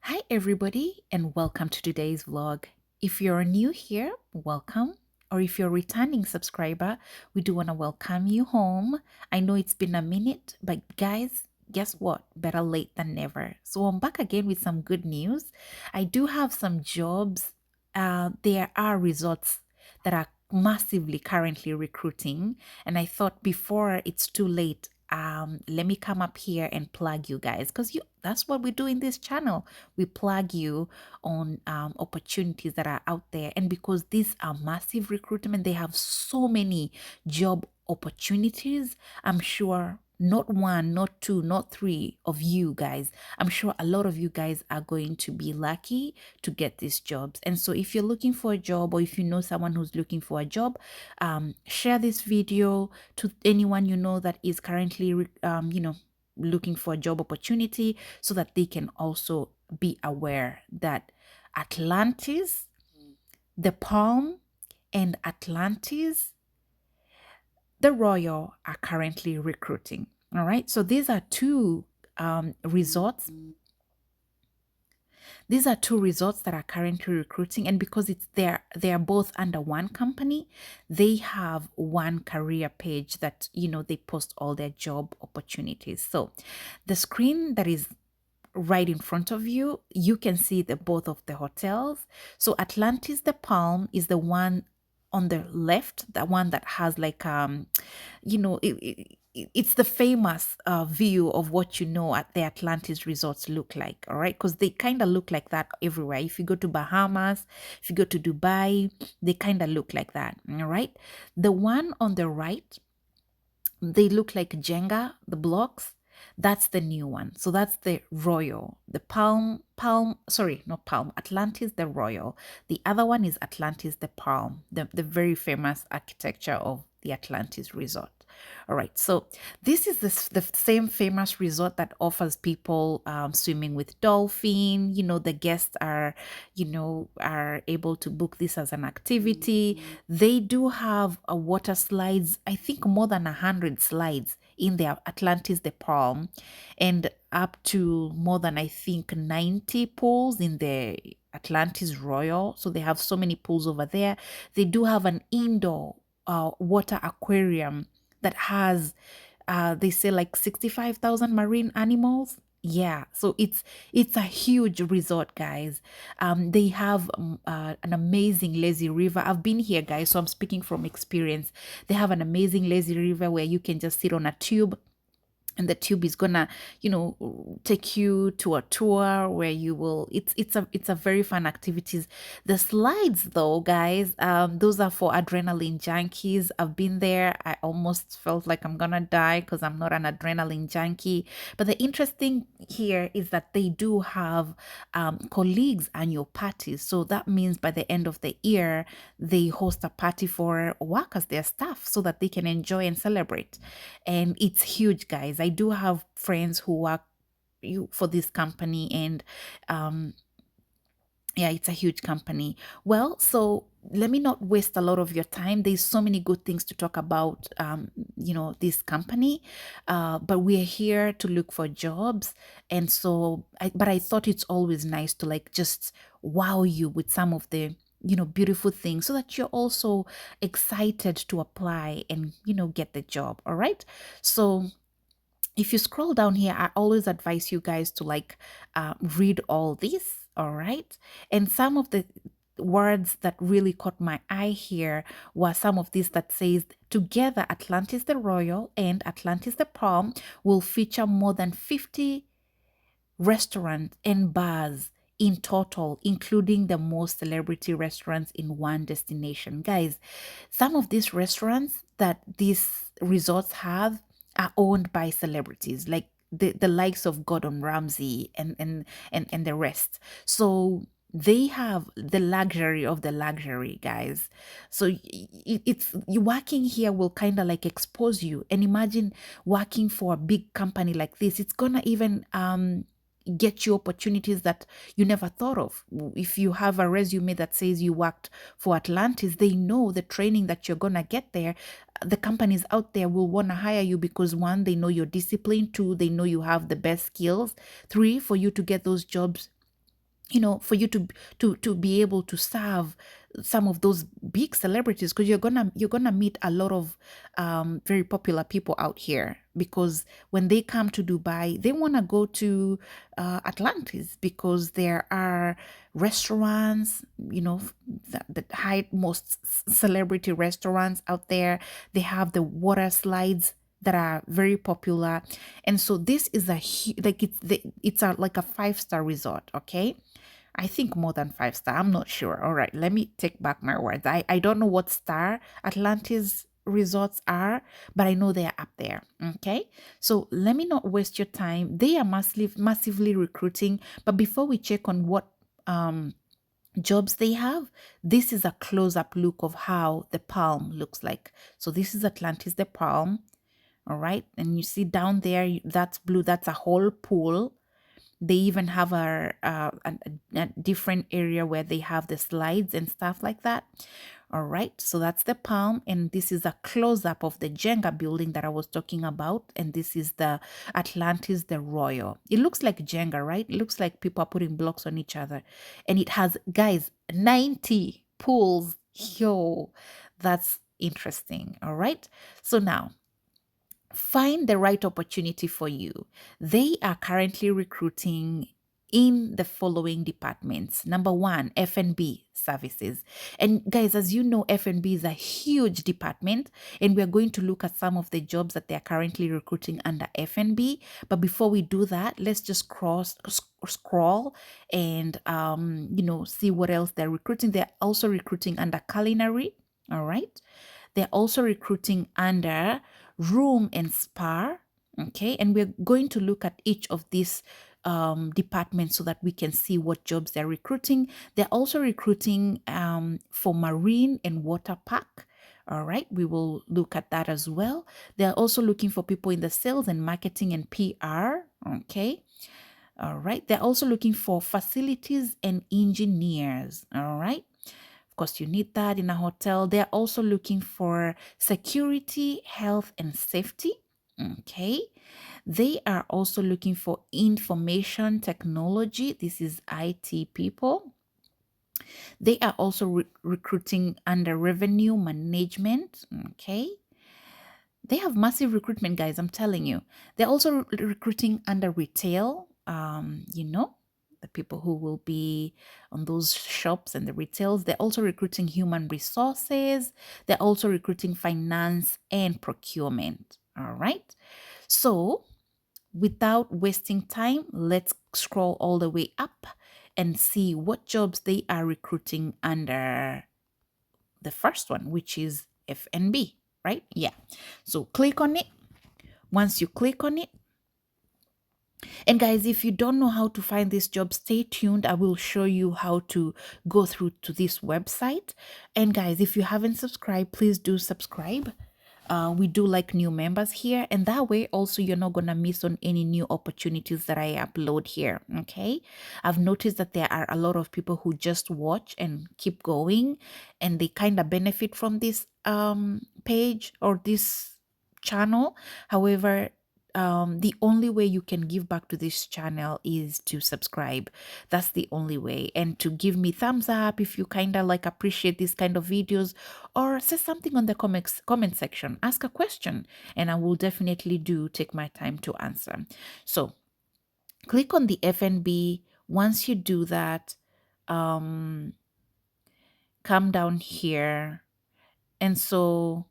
Hi, everybody, and welcome to today's vlog. If you're new here, welcome. Or if you're a returning subscriber, we do want to welcome you home. I know it's been a minute, but guys, guess what? Better late than never. So I'm back again with some good news. I do have some jobs. There are resorts that are massively currently recruiting, and I thought before it's too late, let me come up here and plug you guys because that's what we do in this channel. We plug you on opportunities that are out there. And because these are massive recruitment, they have so many job opportunities. I'm sure not one, not two, not three of you guys. I'm sure a lot of you guys are going to be lucky to get these jobs. And so if you're looking for a job or if you know someone who's looking for a job, share this video to anyone you know that is currently, looking for a job opportunity so that they can also be aware that Atlantis, the Palm, and Atlantis, the Royal are currently recruiting. All right. So these are two resorts. These are two resorts that are currently recruiting, and because they are both under one company, they have one career page that they post all their job opportunities. So the screen that is right in front of you, you can see the both of the hotels. So Atlantis the Palm is the one on the left, the one that has like it's the famous view of what at the Atlantis resorts look like, all right? Because they kind of look like that everywhere. If you go to Bahamas, if you go to Dubai, they kind of look like that, all right? The one on the right, they look like Jenga, the blocks. That's the new one. So that's the Royal, the sorry, not Palm, Atlantis, the Royal. The other one is Atlantis, the Palm, the very famous architecture of the Atlantis Resort. All right, so this is the same famous resort that offers people swimming with dolphin. The guests are able to book this as an activity. They do have a water slides, I think more than 100 slides in the Atlantis the Palm, and up to more than I think 90 pools in the Atlantis Royal. So they have so many pools over there. They do have an indoor water aquarium that has they say like 65,000 marine animals. Yeah, so it's a huge resort, guys. They have an amazing lazy river. I've been here, guys, so I'm speaking from experience. They have an amazing lazy river where you can just sit on a tube, and the tube is gonna take you to a tour where you will it's a very fun activities. The slides though, guys, those are for adrenaline junkies. I've been there. I almost felt like I'm gonna die because I'm not an adrenaline junkie. But the interesting here is that they do have colleagues annual parties. So that means by the end of the year they host a party for workers, their staff, so that they can enjoy and celebrate. And it's huge, guys. I do have friends who work for this company, and yeah, it's a huge company. Well, so let me not waste a lot of your time. There's so many good things to talk about, this company, but we're here to look for jobs. And so, but I thought it's always nice to like just wow you with some of the beautiful things so that you're also excited to apply and get the job. All right. So if you scroll down here, I always advise you guys to like read all this, all right? And some of the words that really caught my eye here were some of these that says together Atlantis the Royal and Atlantis the Palm will feature more than 50 restaurants and bars in total, including the most celebrity restaurants in one destination. Guys, some of these restaurants that these resorts have are owned by celebrities like the likes of Gordon Ramsay and the rest. So they have the luxury of the luxury, guys. So it's you working here will kind of like expose you. And imagine working for a big company like this. It's gonna even get you opportunities that you never thought of. If you have a resume that says you worked for Atlantis, they know the training that you're gonna get there. The companies out there will want to hire you because one, they know you're disciplined. Two, they know you have the best skills. Three, for you to get those jobs, for you to be able to serve some of those big celebrities, because you're gonna meet a lot of very popular people out here, because when they come to Dubai, they want to go to Atlantis, because there are restaurants, the high most celebrity restaurants out there. They have the water slides that are very popular, and so this is like it's a like a 5-star resort. Okay, I think more than 5 star. I'm not sure. All right, let me take back my words. I don't know what star Atlantis resorts are, but I know they are up there. Okay, so let me not waste your time. They are massively recruiting. But before we check on what jobs they have, this is a close-up look of how the Palm looks like. So this is Atlantis, the Palm. All right, and you see down there, that's blue. That's a whole pool. They even have a different area where they have the slides and stuff like that. All right, so that's the Palm, and this is a close-up of the Jenga building that I was talking about, and this is the Atlantis, the Royal. It looks like Jenga, right? It looks like people are putting blocks on each other, and it has, guys, 90 pools. Yo, that's interesting. All right, so now find the right opportunity for you. They are currently recruiting in the following departments. Number one, F&B services. And guys, as you know, F&B is a huge department, and we're going to look at some of the jobs that they're currently recruiting under F&B. But before we do that, let's just scroll and see what else they're recruiting. They're also recruiting under culinary. All right. They're also recruiting under room and spa. Okay, and we're going to look at each of these departments so that we can see what jobs they're recruiting. They're also recruiting for marine and water park. All right, we will look at that as well. They're also looking for people in the sales and marketing and PR. Okay. All right. They're also looking for facilities and engineers. All right. Of course, you need that in a hotel. They're also looking for security, health, and safety. Okay. They are also looking for information technology. This is IT people. They are also recruiting under revenue management. Okay. They have massive recruitment, guys. I'm telling you. They're also recruiting under retail. The people who will be on those shops and the retails. They're also recruiting human resources. They're also recruiting finance and procurement. All right. So without wasting time, let's scroll all the way up and see what jobs they are recruiting under the first one, which is F&B, right? Yeah. So click on it. Once you click on it, and guys, if you don't know how to find this job, stay tuned. I will show you how to go through to this website. And guys, if you haven't subscribed, please do subscribe. We do like new members here, and that way also you're not gonna miss on any new opportunities that I upload here. Okay, I've noticed that there are a lot of people who just watch and keep going, and they kind of benefit from this page or this channel. However, the only way you can give back to this channel is to subscribe. That's the only way. And to give me thumbs up if you kind of like appreciate these kind of videos, or say something on the comment section. Ask a question, and I will definitely take my time to answer. So click on the FNB. Once you do that, come down here. And so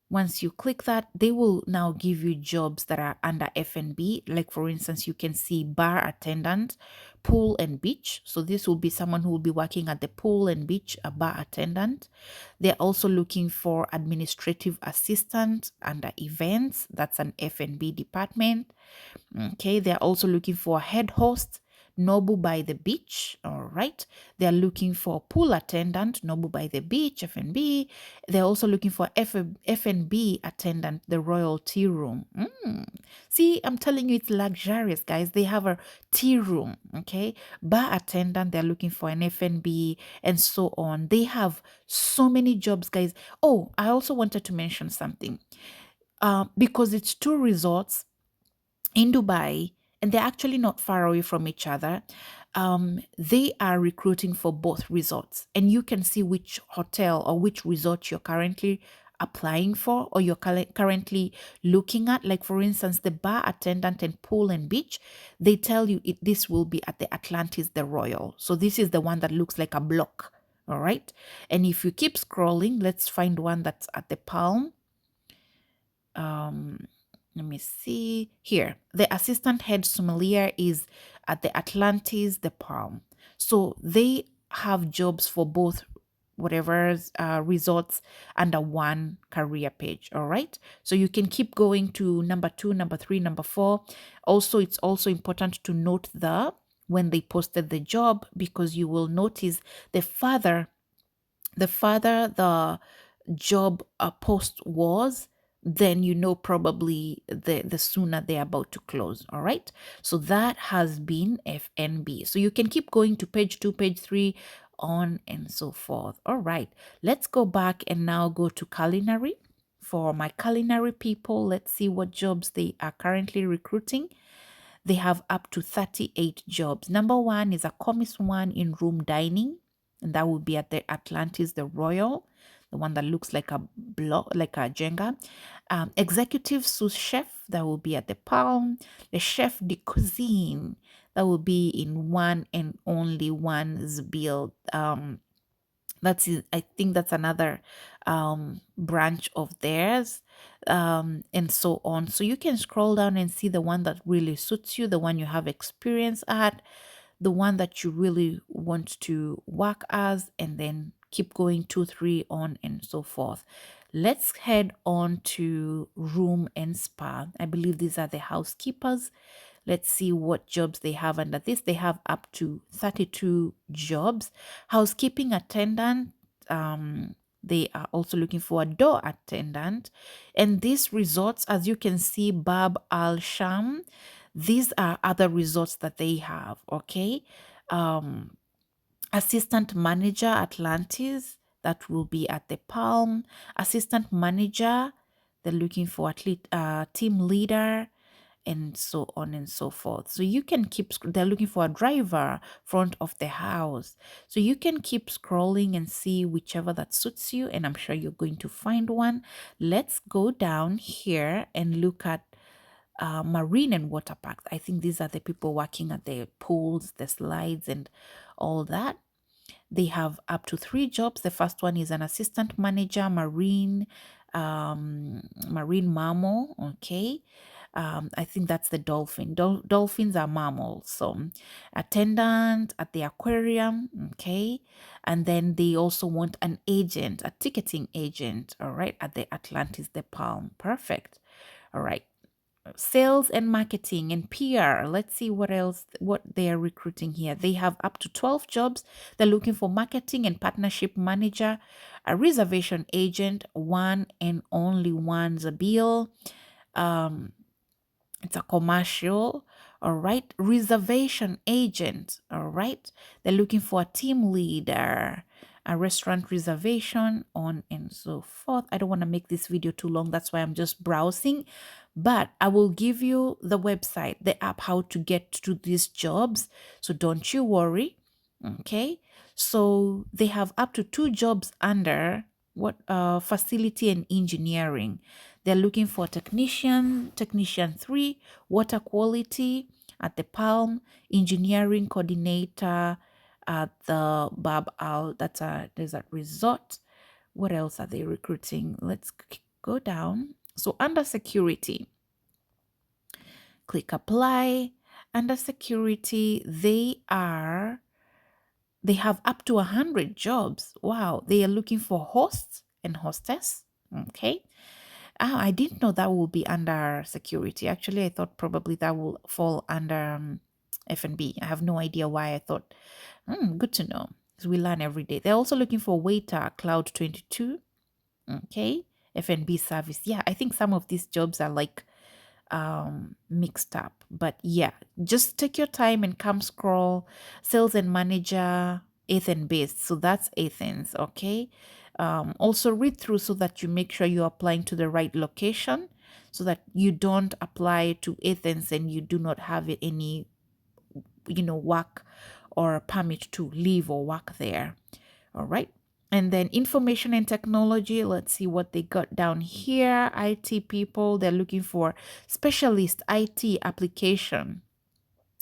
once you click that, they will now give you jobs that are under F&B. Like for instance, you can see bar attendant, pool and beach. So this will be someone who will be working at the pool and beach, a bar attendant. They're also looking for administrative assistant under events. That's an F&B department. Okay, they're also looking for a head host, Nobu by the beach. All right, they're looking for pool attendant, Nobu by the beach, F&B. They're also looking for F&B attendant, the Royal Tea Room. See, I'm telling you, it's luxurious, guys. They have a tea room. Okay, bar attendant, they're looking for an F&B, and so on. They have so many jobs, guys. Oh, I also wanted to mention something. Because it's two resorts in Dubai, and they're actually not far away from each other. They are recruiting for both resorts, and you can see which hotel or which resort you're currently applying for, or you're currently looking at. Like, for instance, the bar attendant and pool and beach, they tell you this will be at the Atlantis, the Royal. So this is the one that looks like a block. All right. And if you keep scrolling, let's find one that's at the Palm. Let me see here. The assistant head sommelier is at the Atlantis, the Palm. So they have jobs for both whatever resorts under one career page. All right. So you can keep going to number 2, number 3, number 4. Also, it's also important to note when they posted the job, because you will notice the further the job post was, then you know probably the sooner they're about to close. All right. So that has been FNB. So you can keep going to page 2, page 3, on and so forth. All right. Let's go back and now go to culinary. For my culinary people, let's see what jobs they are currently recruiting. They have up to 38 jobs. Number 1 is a commis 1 in room dining, and that would be at the Atlantis, the Royal, the one that looks like a block, like a Jenga. Executive sous chef, that will be at the Palm. The chef de cuisine, that will be in one and only one's build. I think that's another branch of theirs, and so on. So you can scroll down and see the one that really suits you, the one you have experience at, the one that you really want to work as, and then keep going 2, 3, on and so forth. Let's head on to room and spa. I believe these are the housekeepers. Let's see what jobs they have under this. They have up to 32 jobs. Housekeeping attendant, they are also looking for a door attendant. And these resorts, as you can see, Bab Al Sham, these are other resorts that they have, okay? Assistant manager Atlantis, that will be at the Palm. Assistant manager, they're looking for team leader, and so on and so forth. So you can they're looking for a driver, front of the house. So you can keep scrolling and see whichever that suits you, and I'm sure you're going to find one. Let's go down here and look at marine and water parks. I think these are the people working at the pools, the slides, and all that. They have up to 3 jobs. The first one is an assistant manager, marine mammal. Okay. I think that's the dolphin. Dolphins are mammals. So attendant at the aquarium. Okay. And then they also want an agent, a ticketing agent. All right. At the Atlantis, the Palm. Perfect. All right. Sales and marketing and PR. Let's see what they are recruiting here. They have up to 12 jobs. They're looking for marketing and partnership manager, a reservation agent, one and only one Zabil. It's a commercial. All right. Reservation agent. All right. They're looking for a team leader, a restaurant reservation, on and so forth. I don't want to make this video too long. That's why I'm just browsing. But I will give you the website, the app, how to get to these jobs. So don't you worry. Okay. So they have up to 2 jobs under facility and engineering. They're looking for technician 3, water quality at the Palm, engineering coordinator at the Bab Al, that's a desert resort. What else are they recruiting? Let's go down. So under security, click apply. Under security, they have up to 100 jobs. Wow. They are looking for hosts and hostess. Okay. I didn't know that will be under security. Actually, I thought probably that will fall under F&B. I have no idea why I thought. Good to know. So we learn every day. They're also looking for waiter, Cloud 22. Okay. F&B service. Yeah, I think some of these jobs are like mixed up, but yeah, just take your time and come scroll. Sales and manager, Athens based, so that's Athens. Okay. Also read through so that you make sure you're applying to the right location. so that you don't apply to Athens and you do not have any, work or permit to live or work there. All right. And then information and technology, let's see what they got down here. IT people, they're looking for specialist IT application.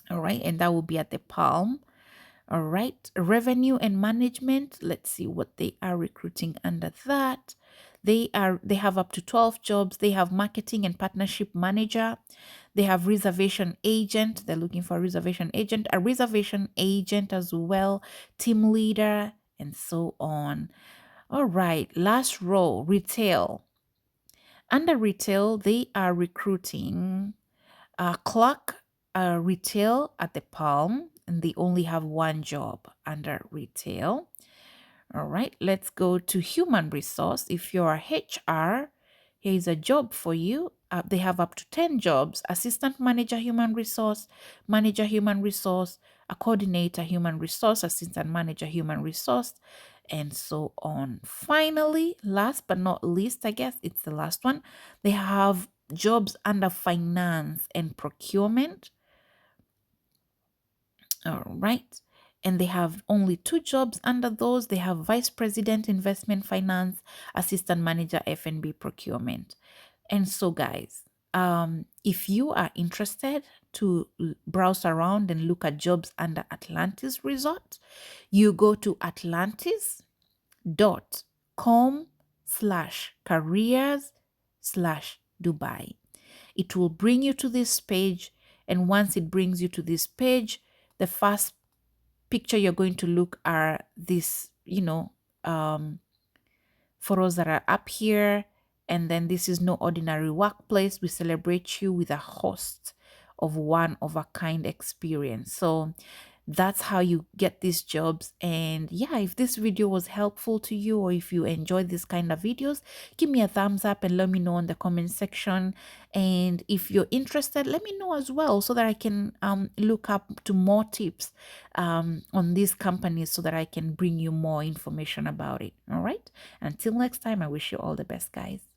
All right. And that will be at the Palm. All right. Revenue and management. Let's see what they are recruiting under that. They have up to 12 jobs. They have marketing and partnership manager. They have reservation agent. They're looking for a reservation agent, as well, team leader, and so on. All right. Last row, retail. Under retail, they are recruiting clock retail at the Palm, and they only have one job under retail. All right, let's go to human resource. If you're HR, here is a job for you. They have up to 10 jobs: assistant manager human resource, a coordinator human resource, assistant manager human resource, and so on. Finally, last but not least, I guess it's the last one, they have jobs under finance and procurement. All right. And they have only 2 jobs under those. They have vice president investment finance, assistant manager F&B procurement. And so, guys, if you are interested to browse around and look at jobs under Atlantis Resort, you go to atlantis.com/careers/Dubai. It will bring you to this page. And once it brings you to this page, the first picture you're going to look are these, photos that are up here. And then this is no ordinary workplace. We celebrate you with a host of one of a kind experience. So that's how you get these jobs. And yeah, if this video was helpful to you, or if you enjoy this kind of videos, give me a thumbs up and let me know in the comment section. And if you're interested, let me know as well, so that I can look up to more tips on these companies, so that I can bring you more information about it. All right, until next time, I wish you all the best, guys.